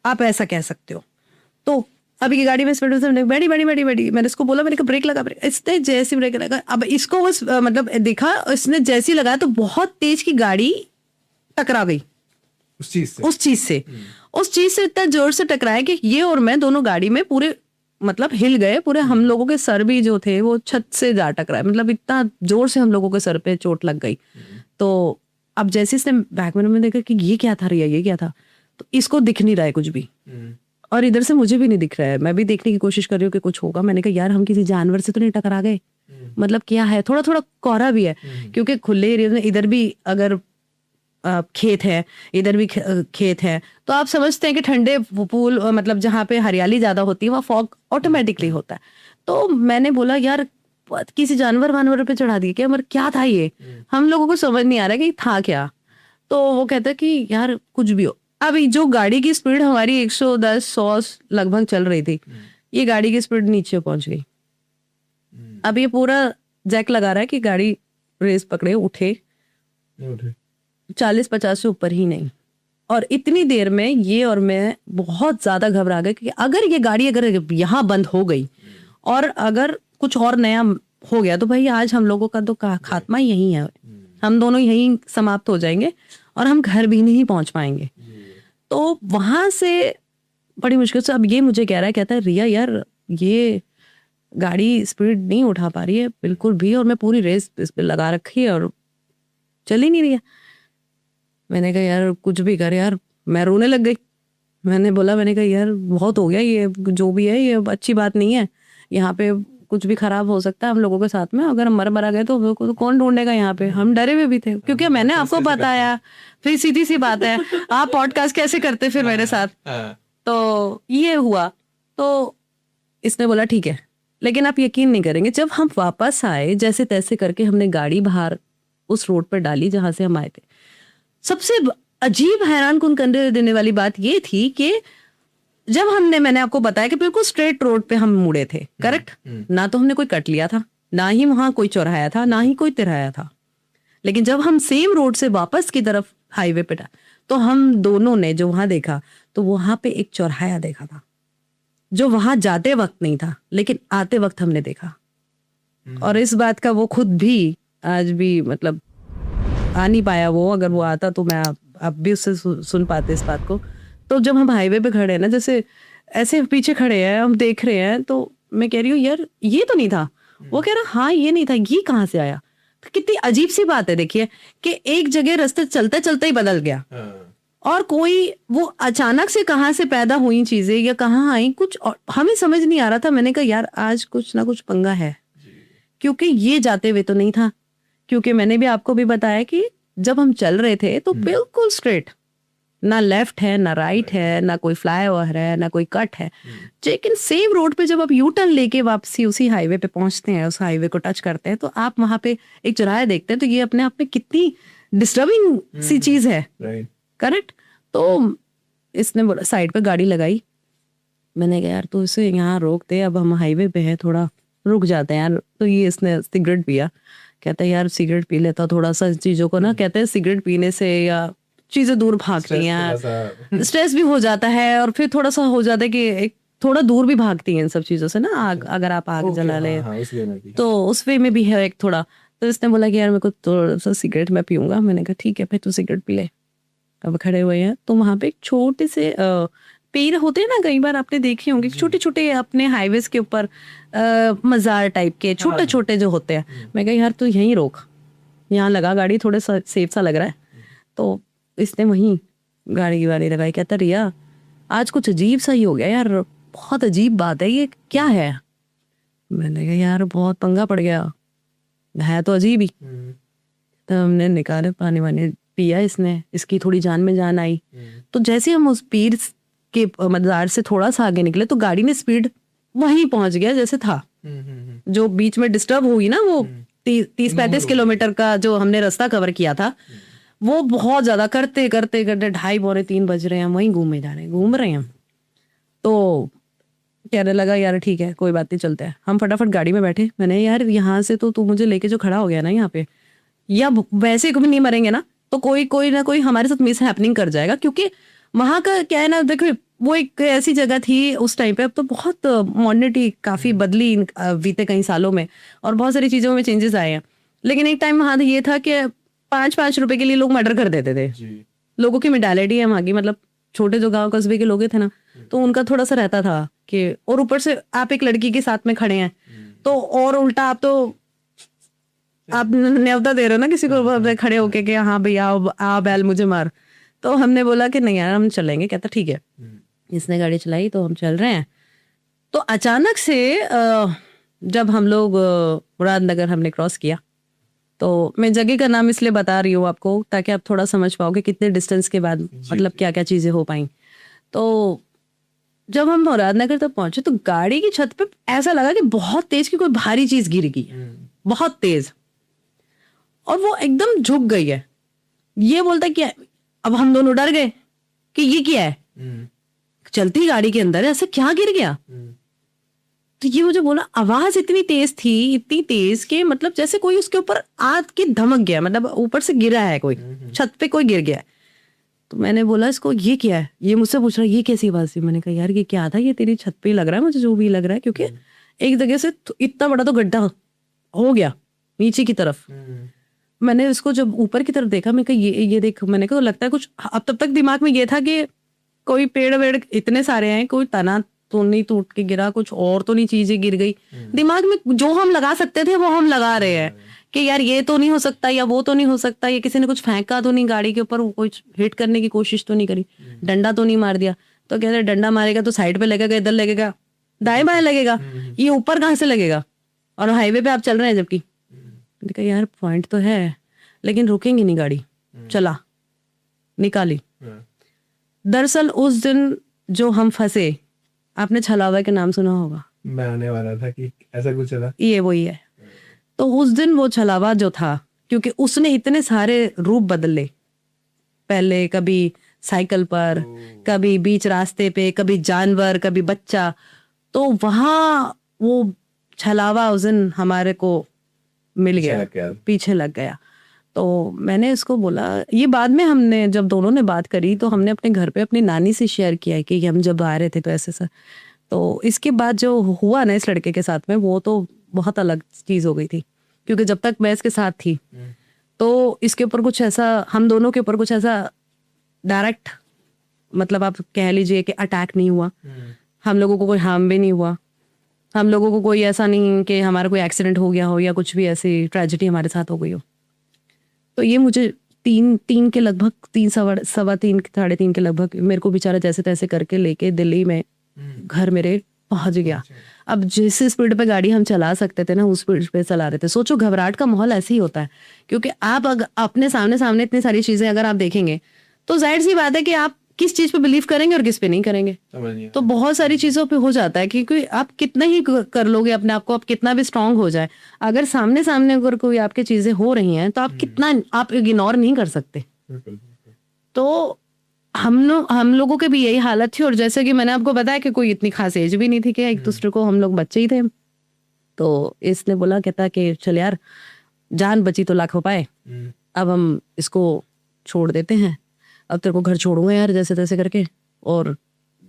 आप ऐसा कह सकते हो। तो अभी की गाड़ी में स्पीड से बैठी मैंने इसको बोला, मैंने कहा ब्रेक लगा, इसने जैसी ब्रेक लगा, अब इसको बस मतलब देखा, इसने जैसी लगाया तो बहुत तेज की गाड़ी टकरा गई उस चीज से इतना जोर से टकराया कि ये और मैं दोनों गाड़ी में पूरे मतलब हिल गए पूरे। हम लोगों के सर भी जो थे वो छत से जा टकराए, मतलब इतना जोर से हम लोगों के सर पे चोट लग गई। तो अब जैसे इसने बैक मिरर में देखा कि ये क्या था रिया, ये क्या था, तो इसको दिख नहीं रहा है कुछ भी, और इधर से मुझे भी नहीं दिख रहा है। मैं भी देखने की कोशिश कर रही हूँ कि कुछ होगा। मैंने कहा यार हम किसी जानवर से तो नहीं टकरा गए, मतलब क्या है। थोड़ा थोड़ा कोहरा भी है क्योंकि खुले एरिया में, इधर भी अगर खेत है इधर भी खेत है, तो आप समझते हैं कि ठंडे पूल मतलब जहाँ पे हरियाली ज्यादा होती है वहाँ फॉग ऑटोमेटिकली होता है। तो मैंने बोला यार किसी जानवर वानवर पे चढ़ा दिए क्या, मतलब क्या था ये, हम लोगों को समझ नहीं आ रहा कि था क्या। तो वो कहता कि यार कुछ भी हो। अभी जो गाड़ी की स्पीड हमारी 110-100 लगभग चल रही थी, ये गाड़ी की स्पीड नीचे पहुंच गई। अब ये पूरा जैक लगा रहा है कि गाड़ी रेस पकड़े, उठे 40-50 से ऊपर ही नहीं। और इतनी देर में ये और मैं बहुत ज्यादा घबरा गए कि अगर ये गाड़ी अगर यहाँ बंद हो गई और अगर कुछ और नया हो गया तो भाई आज हम लोगों का तो खात्मा यही है, हम दोनों यहीं समाप्त हो जाएंगे और हम घर भी नहीं पहुंच पाएंगे। तो वहां से बड़ी मुश्किल से अब ये मुझे कह रहा है, कहता है रिया यार ये गाड़ी स्पीड नहीं उठा पा रही है बिल्कुल भी, और मैं पूरी रेस इस पे लगा रखी है और चल ही नहीं रही है। मैंने कहा यार कुछ भी कर यार, मैं रोने लग गई। मैंने कहा यार बहुत हो गया, ये जो भी है ये अच्छी बात नहीं है, यहाँ पे कुछ भी खराब हो सकता है हम लोगों के साथ में, अगर हम मर गए तो कौन ढूंढेगा यहाँ पे। हम डरे हुए भी थे क्योंकि मैंने आपको बताया, फिर सीधी सी बात है आप पॉडकास्ट कैसे करते फिर मेरे साथ। तो ये हुआ, तो इसने बोला ठीक है, लेकिन आप यकीन नहीं करेंगे जब हम वापस आए जैसे तैसे करके हमने गाड़ी बाहर उस रोड पर डाली जहां से हम आए थे, सबसे अजीब हैरान कुन करने देने वाली बात ये थी कि जब मैंने आपको बताया कि बिल्कुल स्ट्रेट रोड पे हम मुड़े थे, करेक्ट, ना तो हमने कोई कट लिया था, ना ही वहां कोई चौराया था, ना ही कोई तिराया था। लेकिन जब हम सेम रोड से वापस की तरफ हाईवे पे तो हम दोनों ने जो वहां देखा तो वहां पे एक चौराया देखा था जो वहां जाते वक्त नहीं था लेकिन आते वक्त हमने देखा। और इस बात का वो खुद भी आज भी मतलब आ नहीं पाया वो, अगर वो आता तो मैं अब भी उससे सुन पाते इस बात को। तो जब हम हाईवे पे खड़े हैं ना, जैसे ऐसे पीछे खड़े हैं हम देख रहे हैं, तो मैं कह रही हूँ यार ये तो नहीं था, वो कह रहा हाँ ये नहीं था, ये कहाँ से आया। तो कितनी अजीब सी बात है देखिए कि एक जगह रास्ते चलते चलते ही बदल गया और कोई वो अचानक से कहाँ से पैदा हुई चीजें या कहाँ आई कुछ और हमें समझ नहीं आ रहा था। मैंने कहा यार आज कुछ ना कुछ पंगा है, क्योंकि ये जाते हुए तो नहीं था, क्योंकि मैंने भी आपको भी बताया कि जब हम चल रहे थे तो बिल्कुल स्ट्रेट, ना लेफ्ट है ना राइट है, ना कोई फ्लाईओवर है ना कोई कट है। लेकिन सेम रोड पे जब आप यू टर्न लेके वापसी उसी हाईवे पे पहुंचते हैं, उस हाईवे को टच करते हैं, तो आप वहां पे एक चौराहा देखते हैं। तो ये अपने आप में कितनी डिस्टर्बिंग सी चीज है, करेक्ट। तो इसने बोला साइड पे गाड़ी लगाई, मैंने कहा यार तू इसे यहाँ रोक दे, अब हम हाईवे पे है, थोड़ा रुक जाते हैं यार। तो ये इसने सिगरेट पिया, कहता है यार सिगरेट पी लेता थोड़ा सा चीजों को ना, कहते हैं सिगरेट पीने से या चीजें दूर भागती हैं, स्ट्रेस भी हो जाता है और फिर थोड़ा सा हो जाता है कि एक थोड़ा दूर भी भागती हैं इन सब चीजों से ना, आग अगर आप आग जला ले तो उस वे में भी है एक थोड़ा। तो इसने बोला कि यार मेरे को थोड़ा सा सिगरेट मैं पीऊंगा। मैंने कहा ठीक है भाई तू सिगरेट पी ले। अब खड़े हुए हैं तो वहां पे एक छोटे से पेड़ होते हैं ना, कई बार आपने देखे होंगे छोटे छोटे अपने हाईवेज के ऊपर मजार टाइप के छोटे छोटे जो होते हैं। मैं कही यार तू यहीं रोक, यहाँ लगा गाड़ी, थोड़ा सा सेफ सा लग रहा है। तो इसने वहीं गाड़ी की वाली लगाई। कहता रिया आज कुछ अजीब सा ही हो गया यार, बहुत अजीब बात है, ये क्या है? मैंने कहा यार बहुत पंगा पड़ गया है, तो अजीब ही। तो हमने निकाले, पानी वानी पिया इसने, इसकी थोड़ी जान में जान आई। तो जैसे हम उस पीर के मजार से थोड़ा सा आगे निकले तो गाड़ी ने स्पीड वहीं पहुंच गया जैसे था। जो बीच में डिस्टर्ब हुई ना, वो 30-35 किलोमीटर का जो हमने रास्ता कवर किया था, वो बहुत ज्यादा करते करते करते 2:30-3 बज रहे हैं, वहीं घूमे जा रहे हैं, घूम रहे हैं। तो कहने लगा यार ठीक है कोई बात नहीं चलते हैं। हम फटाफट गाड़ी में बैठे। मैंने यार यहाँ से तो तू मुझे लेके जो खड़ा हो गया ना यहाँ पे, या वैसे कभी नहीं मरेंगे ना तो कोई ना कोई हमारे साथ मिस हैपनिंग कर जाएगा। क्योंकि वहां का क्या है ना, देखो वो एक ऐसी जगह थी उस टाइम पे, अब तो बहुत मॉडर्निटी काफी बदली बीते कई सालों में और बहुत सारी चीजों में चेंजेस आए हैं। लेकिन एक टाइम वहां ये था कि 5-5 रुपए के लिए लोग मर्डर कर देते थे। लोगों की मेंटालिटी है वहां की, मतलब छोटे जो गांव कस्बे के लोग थे ना, तो उनका थोड़ा सा रहता था कि, और ऊपर से आप एक लड़की के साथ में खड़े हैं तो और उल्टा आप न्योता दे रहे हो ना किसी को खड़े होके कि हाँ भैया आ बैल मुझे मार। तो हमने बोला कि नहीं यार हम चलेंगे। कहता ठीक है। इसने गाड़ी चलाई तो हम चल रहे हैं। तो अचानक से जब हम लोग मुरादनगर हमने क्रॉस किया, तो मैं जगह का नाम इसलिए बता रही हूँ आपको ताकि आप थोड़ा समझ पाओगे कितने डिस्टेंस के बाद मतलब क्या क्या चीजें हो पाई। तो जब हम मुरादनगर तक पहुंचे तो गाड़ी की छत पे ऐसा लगा कि बहुत तेज की कोई भारी चीज गिर गई है, बहुत तेज, और वो एकदम झुक गई है। ये बोलता क्या, अब हम दोनों डर गए कि ये क्या है, चलती गाड़ी के अंदर ऐसे क्या गिर गया। तो ये मुझे बोला आवाज इतनी तेज कि मतलब जैसे कोई उसके ऊपर आग के धमक गया, मतलब ऊपर से गिरा है कोई, छत पे कोई गिर गया है। तो मैंने बोला इसको ये क्या है, ये मुझसे पूछ रहा है ये कैसी आवाज थी। मैंने कहा यार ये क्या था, ये तेरी छत पे लग रहा है मुझे, जो भी लग रहा है, क्योंकि एक जगह से इतना बड़ा तो गड्ढा हो गया नीचे की तरफ। मैंने इसको जब ऊपर की तरफ देखा, मैं कहा ये देख, मैंने कहा लगता है कुछ, अब तब तक दिमाग में ये था कि कोई पेड़ वेड़ इतने सारे हैं, कोई तना तो नहीं टूट के गिरा, कुछ और तो नहीं चीजें गिर गई। दिमाग में जो हम लगा सकते थे वो हम लगा रहे हैं कि यार ये तो नहीं हो सकता, या वो तो नहीं हो सकता, या किसी ने कुछ फेंका तो नहीं गाड़ी के ऊपर, कुछ हिट करने की कोशिश तो नहीं करी, डंडा तो नहीं मार दिया। तो कहते डंडा मारेगा तो साइड पे लगेगा, इधर लगेगा, दाएं बाएं लगेगा, ये ऊपर कहाँ से लगेगा, और हाईवे पे आप चल रहे हैं जबकि। कहा यार पॉइंट तो है लेकिन रुकेंगे नहीं गाड़ी। चला, निकाली। दरअसल उस दिन जो हम फंसे, आपने छलावा के नाम सुना होगा, मैं आने वाला था कि ऐसा कुछ था, ये वही है। तो उस दिन वो छलावा जो था, क्योंकि उसने इतने सारे रूप बदले, पहले कभी साइकिल पर, कभी बीच रास्ते पे, कभी जानवर, कभी बच्चा, तो वहां वो छलावा उस दिन हमारे को मिल गया, पीछे लग गया। तो मैंने इसको बोला, ये बाद में हमने जब दोनों ने बात करी तो हमने अपने घर पे अपनी नानी से शेयर किया कि हम जब आ रहे थे तो ऐसे सर। तो इसके बाद जो हुआ ना इस लड़के के साथ में, वो तो बहुत अलग चीज हो गई थी, क्योंकि जब तक मैं इसके साथ थी तो इसके ऊपर कुछ ऐसा, हम दोनों के ऊपर कुछ ऐसा डायरेक्ट, मतलब आप कह लीजिए कि अटैक नहीं हुआ, हम लोगों को कोई हार्म भी नहीं हुआ, हम लोगों को कोई ऐसा नहीं कि हमारा कोई एक्सीडेंट हो गया हो या कुछ भी ऐसी ट्रेजेडी हमारे साथ हो गई हो। तो ये मुझे 3 के लगभग, 3:15 3:30 के लगभग मेरे को बेचारा जैसे तैसे करके लेके दिल्ली में घर मेरे पहुंच गया। अब जिस स्पीड पे गाड़ी हम चला सकते थे ना, उस स्पीड पे चला रहे थे। सोचो घबराहट का माहौल ऐसे ही होता है, क्योंकि आप अपने सामने इतनी सारी चीजें अगर आप देखेंगे तो जाहिर सी बात है कि आप किस चीज पे बिलीव करेंगे और किस पे नहीं करेंगे। तो बहुत सारी चीजों पे हो जाता है, क्योंकि आप कितना ही कर लोगे अपने आप को, आप कितना भी स्ट्रांग हो जाए, अगर सामने अगर कोई आपकी चीजें हो रही हैं तो आप कितना आप इग्नोर नहीं कर सकते। तो हम लोगों के भी यही हालत थी। और जैसे कि मैंने आपको बताया कि कोई इतनी खास एज भी नहीं थी, कि एक दूसरे को, हम लोग बच्चे ही थे। तो इसने बोला, कहता कि चल यार जान बची तो लाख पाए, अब हम इसको छोड़ देते हैं, अब तेरे को घर छोड़ूंगा यार जैसे तैसे करके, और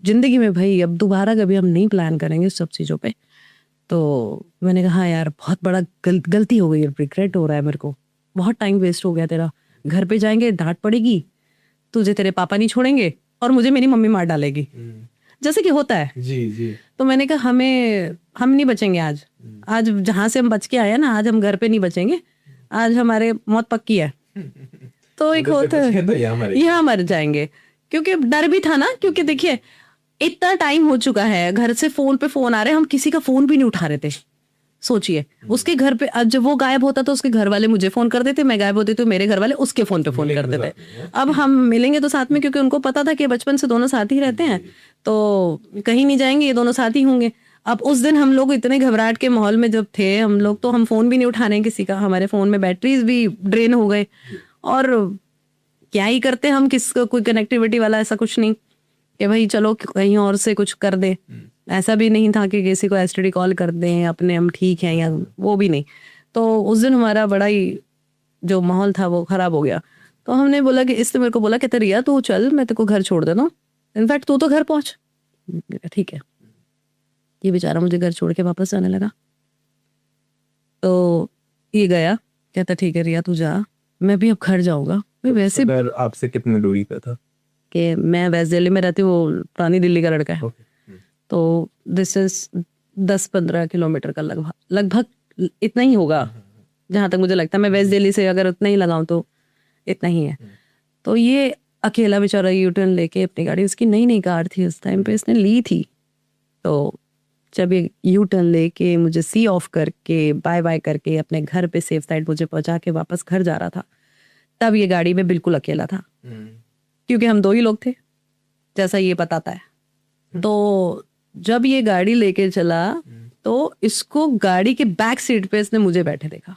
जिंदगी में भाई अब दोबारा कभी हम नहीं प्लान करेंगे सब चीज़ों पे। तो मैंने कहा यार बहुत बड़ा गलती हो गई, रिग्रेट हो रहा है मेरे को, बहुत टाइम वेस्ट हो गया तेरा, घर पे जाएंगे डांट पड़ेगी, तुझे तेरे पापा नहीं छोड़ेंगे और मुझे मेरी मम्मी मार डालेगी। जैसे कि होता है। जी जी। तो मैंने कहा हम नहीं बचेंगे आज जहां से हम बच के आए हैं ना, आज हम घर पे नहीं बचेंगे, आज हमारे मौत पक्की है। तो एक होता है तो यहाँ मर जाएंगे, क्योंकि डर भी था ना, क्योंकि देखिए इतना टाइम हो चुका है, घर से फोन पे फोन आ रहे हैं, हम किसी का फोन भी नहीं उठा रहे थे। सोचिए उसके घर पे, आज जब वो गायब होता तो उसके घर वाले मुझे फोन कर देते, मैं गायब होती तो मेरे घर वाले उसके फोन पे फोन करते थे। अब हम मिलेंगे तो साथ में, क्योंकि उनको पता था कि बचपन से दोनों साथ ही रहते हैं, तो कहीं नहीं जाएंगे, ये दोनों साथ ही होंगे। अब उस दिन हम लोग इतने घबराहट के माहौल में जब थे हम लोग, तो हम फोन भी नहीं उठा रहे हैं किसी का, हमारे फोन में बैटरीज भी ड्रेन हो गए, और क्या ही करते हम, कोई कनेक्टिविटी वाला ऐसा कुछ नहीं कि भाई चलो कहीं और से कुछ कर दे, ऐसा भी नहीं था कि किसी को एसटीडी कॉल कर दें अपने हम ठीक हैं, या वो भी नहीं। तो उस दिन हमारा बड़ा ही जो माहौल था वो खराब हो गया। तो हमने बोला कि इसने मेरे को बोला कि रिया तू चल, मैं तेरे को घर छोड़ देता हूँ, इनफैक्ट तू तो घर पहुंच। ठीक है। ये बेचारा मुझे घर छोड़ के वापस जाने लगा। तो ये गया, कहता ठीक है रिया तू जा, मैं भी अब घर जाऊंगा। मैं वैसे आपसे कितनी दूरी पे था? कि मैं वेस्ट दिल्ली में रहती हूँ, वो पुरानी दिल्ली का लड़का है। तो दिस इज 10-15 किलोमीटर का लगभग इतना ही होगा, जहां तक मुझे लगता है। मैं वेस्ट दिल्ली से अगर उतना ही लगाऊं तो इतना ही है। तो ये अकेला बेचारा यू टर्न लेके अपनी गाड़ी, उसकी नई नई कार थी उस टाइम पे, इसने ली थी। तो जब ये यू टर्न लेके मुझे सी ऑफ करके बाय बाय करके अपने घर पे सेफ साइड मुझे पहुंचा के वापस घर जा रहा था, तब ये गाड़ी में बिल्कुल अकेला था, क्योंकि हम 2 ही लोग थे, जैसा ये बताता है। तो जब ये गाड़ी लेके चला तो इसको गाड़ी के बैक सीट पे इसने मुझे बैठे देखा,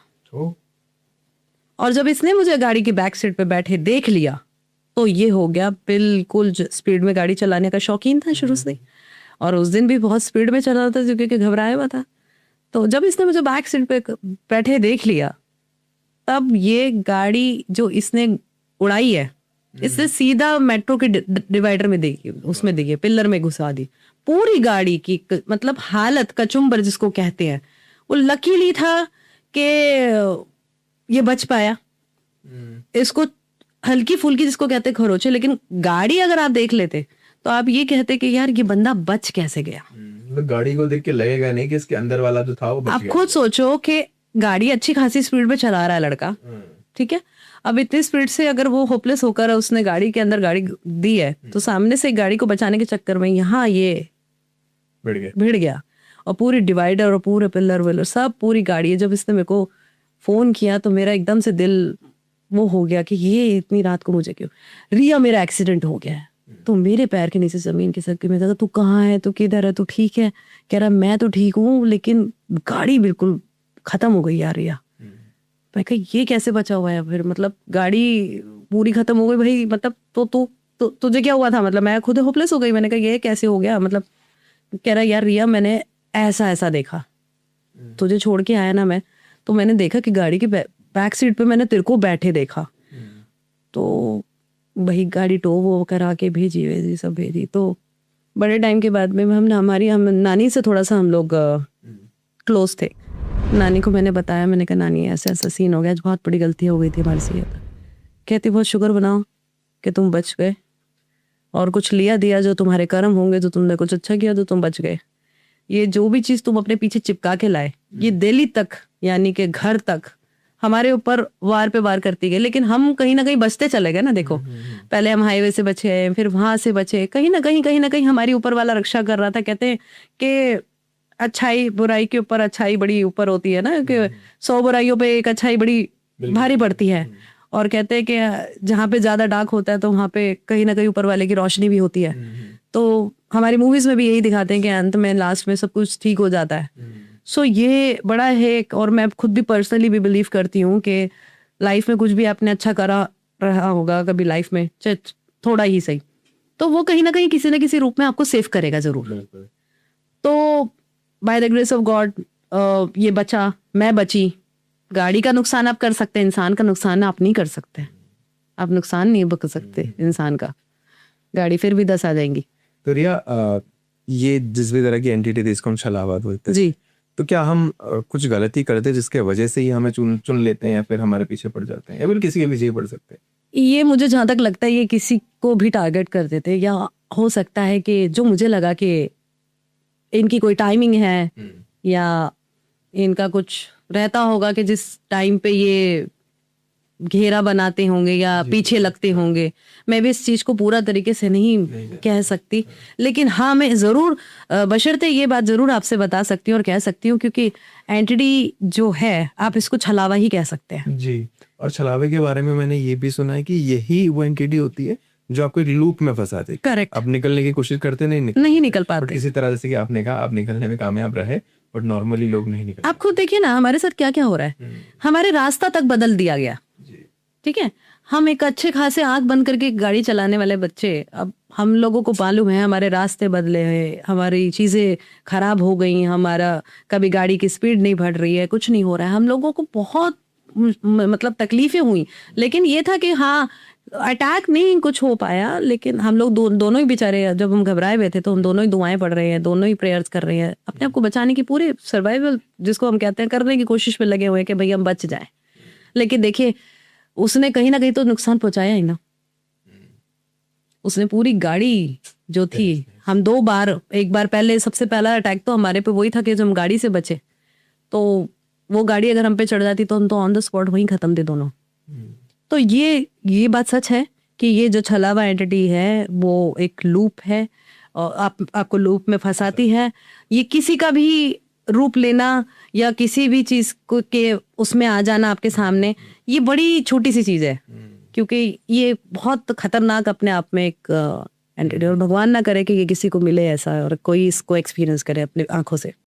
और जब इसने मुझे गाड़ी के बैक सीट पे बैठे देख लिया तो ये हो गया बिल्कुल स्पीड में गाड़ी चलाने का शौकीन था शुरू से, और उस दिन भी बहुत स्पीड में चला रहा था क्योंकि घबराया हुआ था। तो जब इसने मुझे बैक सीट पे बैठे देख लिया, तब ये गाड़ी जो इसने उड़ाई है, इससे सीधा मेट्रो के डिवाइडर में देखिए, उसमें देखिए पिलर में घुसा दी। पूरी गाड़ी की मतलब हालत कचुम्बर जिसको कहते हैं, वो लकीली था कि ये बच पाया। इसको हल्की फुल्की जिसको कहते खरोचे, लेकिन गाड़ी अगर आप देख लेते तो आप ये कहते कि यार ये बंदा बच कैसे गया। तो गाड़ी को देख के लगेगा नहीं कि इसके अंदर वाला जो था वो बच आप गया। खुद सोचो कि गाड़ी अच्छी खासी स्पीड में चला रहा है लड़का, ठीक है। अब इतनी स्पीड से अगर वो होपलेस होकर उसने गाड़ी के अंदर गाड़ी दी है, तो सामने से गाड़ी को बचाने के चक्कर में यहाँ ये भिड़ गया, और पूरी डिवाइडर और पूरे पिलर विलर सब पूरी गाड़ी है। जब इसने मेरे को फोन किया तो मेरा एकदम से दिल वो हो गया कि ये इतनी रात को मुझे क्यों, रिया मेरा एक्सीडेंट हो गया है। तो मेरे पैर के नीचे जमीन खिसक के मैं कहा तू कहाँ है, तू किधर है, तू ठीक है? कह रहा मैं तो ठीक हूँ, लेकिन गाड़ी बिल्कुल खत्म हो गई यार रिया। मैं कहा ये कैसे बचा हुआ है फिर, मतलब गाड़ी पूरी खत्म हो गई भाई, मतलब तो तुझे क्या हुआ था? मतलब मैं खुद होपलेस हो गई। मैंने कहा ये कैसे हो गया? मतलब कह रहा यार रिया मैंने ऐसा देखा, तुझे छोड़ के आया ना मैं, तो मैंने देखा कि गाड़ी के बैक सीट पे मैंने तेरे को बैठे देखा। तो वही गाड़ी टो वो करा के भेजी सब भेजी। तो बड़े टाइम के बाद में हम नानी से थोड़ा सा हम लोग क्लोज थे। नानी को मैंने बताया, मैंने कहा नानी ऐसा सीन हो गया, बहुत बड़ी गलती हो गई थी हमारे से। कहती बहुत शुक्र बनाओ कि तुम बच गए, और कुछ लिया दिया जो तुम्हारे कर्म होंगे, जो तुमने कुछ अच्छा किया तो तुम बच गए। ये जो भी चीज तुम अपने पीछे चिपका के लाए, ये दिल्ली तक यानी कि घर तक हमारे ऊपर वार पे वार करती गई, लेकिन हम कहीं ना कहीं बचते चले गए ना। देखो पहले हम हाईवे से बचे, फिर वहां से बचे, कहीं ना कहीं हमारी ऊपर वाला रक्षा कर रहा था। कहते हैं कि अच्छाई बुराई के ऊपर अच्छाई बड़ी ऊपर होती है ना, कि 100 बुराइयों पे एक अच्छाई बड़ी भारी पड़ती है। और कहते हैं कि जहाँ पे ज्यादा डार्क होता है तो वहां पे कहीं ना कहीं ऊपर वाले की रोशनी भी होती है। तो हमारी मूवीज में भी यही दिखाते हैं कि अंत में लास्ट में सब कुछ ठीक हो जाता है। सो ये बड़ा है, और मैं खुद भी पर्सनली भी बिलीव करती हूँ कि लाइफ में कुछ भी आपने अच्छा करा रहा होगा कभी लाइफ में, चाहे थोड़ा ही सही, तो वो कहीं ना कहीं किसी न किसी रूप में आपको सेव करेगा जरूर। तो by the grace of God ये बचा, मैं बची। गाड़ी का नुकसान आप कर सकते हैं, इंसान का नुकसान आप नहीं कर सकते। आप नुकसान नहीं बक सकते इंसान का, गाड़ी फिर भी 10 आ जाएंगी। तो रिया ये जिस भी तरह की एंटिटी थी इसको हम छलावा बोलते जी। तो क्या हम कुछ गलती करते जिसके वजह से ही हमें चुन लेते हैं, या फिर हमारे पीछे पड़ जाते हैं, या फिर किसी के पीछे ही पड़ सकते हैं? ये मुझे जहाँ तक लगता है ये किसी को भी टारगेट करते थे, या हो सकता है कि जो मुझे लगा कि इनकी कोई टाइमिंग है या इनका कुछ रहता होगा कि जिस टाइम पे ये घेरा बनाते होंगे या पीछे लगते होंगे। मैं भी इस चीज को पूरा तरीके से नहीं कह सकती, लेकिन हाँ मैं जरूर बशर्ते ये बात जरूर आपसे बता सकती हूँ और कह सकती हूँ, क्योंकि एंटिटी जो है आप इसको छलावा ही कह सकते हैं जी। और छलावे के बारे में मैंने ये भी सुना है कि यही वो एंटिटी होती है जो आपको एक लूप में फंसाती है। करेक्ट। आप निकलने की कोशिश करते नहीं निकल बट पाते। किसी तरह, जैसे कि आपने कहा, आप निकलने में कामयाब रहे, बट नॉर्मली लोग नहीं निकल। आप खुद देखिए ना हमारे साथ क्या क्या हो रहा है, हमारे रास्ता तक बदल दिया गया। ठीक है, हम एक अच्छे खासे आंख बंद करके गाड़ी चलाने वाले बच्चे, अब हम लोगों को मालूम है हमारे रास्ते बदले हैं, हमारी चीजें खराब हो गई, हमारा कभी गाड़ी की स्पीड नहीं बढ़ रही है, कुछ नहीं हो रहा है, हम लोगों को बहुत मतलब तकलीफें हुई। लेकिन ये था कि हाँ अटैक नहीं कुछ हो पाया, लेकिन हम लोग दोनों ही बेचारे, जब हम घबराए हुए थे तो हम दोनों ही दुआएं पढ़ रहे हैं, दोनों ही प्रेयर्स कर रहे हैं, अपने आप को बचाने की पूरे सर्वाइवल जिसको हम कहते हैं करने की कोशिश में लगे हुए हैं कि भाई हम बच जाएं। लेकिन देखिए उसने कहीं ना कहीं तो नुकसान पहुंचाया ही ना। उसने पूरी गाड़ी जो थी, हम 2 बार, एक बार पहले सबसे पहला अटैक तो हमारे पे वही था कि जब हम गाड़ी से बचे, तो वो गाड़ी अगर हम पे चढ़ जाती तो हम तो ऑन द स्पॉट वहीं खत्म थे दोनों। तो ये बात सच है कि ये जो छलावा एंटिटी है वो एक लूप है और आपको लूप में फंसाती है। ये किसी का भी रूप लेना या किसी भी चीज को के उसमें आ जाना आपके सामने, ये बड़ी छोटी सी चीज है, क्योंकि ये बहुत खतरनाक अपने आप में एक एंटिटी, और भगवान ना करे कि ये किसी को मिले ऐसा और कोई इसको एक्सपीरियंस करे अपनी आंखों से।